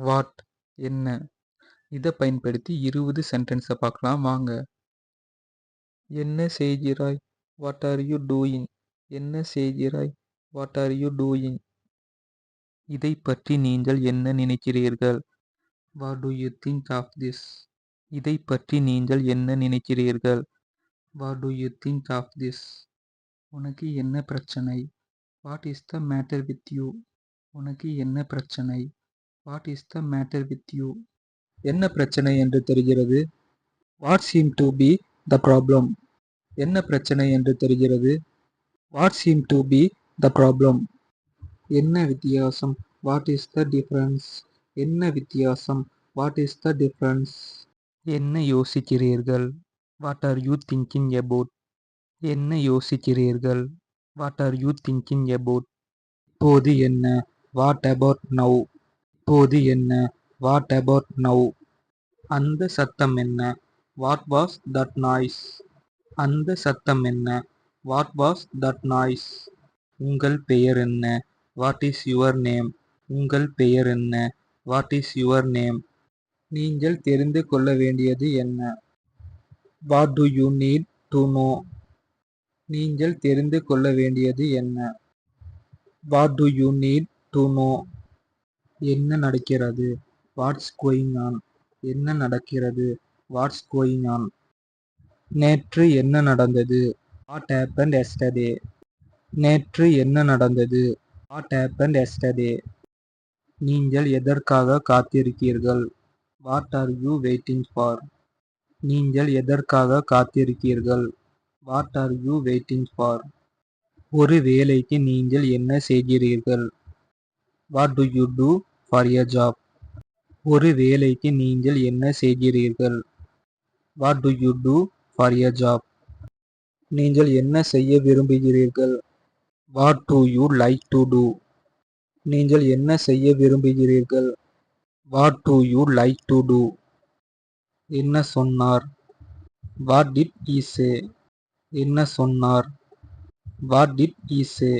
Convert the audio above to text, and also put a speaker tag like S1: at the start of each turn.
S1: What என்ன. இதை பயன்படுத்தி 20 சென்டென்ஸை பார்க்கலாம் வாங்க. என்ன செய்கிறாய்? What are you doing? என்ன செய்கிறாய்? What are you doing? இதை பற்றி நீங்கள் என்ன நினைக்கிறீர்கள்? What do you think of this? இதை பற்றி நீங்கள் என்ன நினைக்கிறீர்கள்? What do you think of this? உனக்கு என்ன பிரச்சனை? What is the matter with you? உனக்கு என்ன பிரச்சனை? What is the matter with you? என்ன பிரச்சனை என்று தெரிகிறது? What seem to be the problem? என்ன பிரச்சனை என்று தெரிகிறது? What seem to be the problem? என்ன வித்தியாசம்? What is the difference? என்ன வித்தியாசம்? What is the difference? என்ன யோசிக்கிறீர்கள்? What are you thinking about? என்ன யோசிக்கிறீர்கள்? What are you thinking about? இப்போது என்ன? What about now? இப்போது என்ன? What about now? அந்த சத்தம் என்ன? What was that noise? அந்த சத்தம் என்ன? What was that noise? உங்கள் பெயர் என்ன? What is your name? உங்கள் பெயர் என்ன? What is your name? நீங்கள் தெரிந்து கொள்ள வேண்டியது என்ன? What do you need to know? நீங்கள் தெரிந்து கொள்ள வேண்டியது என்ன? What do you need to know? என்ன நடக்கிறது? What's going on? என்ன நடக்கிறது? What's going on? நேற்று என்ன நடந்தது? What happened yesterday? நேற்று என்ன நடந்தது? What happened yesterday? நீங்கள் எதற்காக காத்திருக்கிறீர்கள்? What are you waiting for? நீங்கள் எதற்காக காத்திருக்கிறீர்கள்? What are you waiting for? ஒரு வேலைக்கு நீங்கள் என்ன செய்கிறீர்கள்? What do you do for a job? ஒரு வேலைக்கு நீங்கள் என்ன செய்கிறீர்கள்? What do you do for a job? நீங்கள் என்ன செய்ய விரும்புகிறீர்கள்? What do you like to do? நீங்கள் என்ன செய்ய விரும்புகிறீர்கள்? What do you like to do? என்ன சொன்னார்? What did he say? என்ன சொன்னார்? What did he say?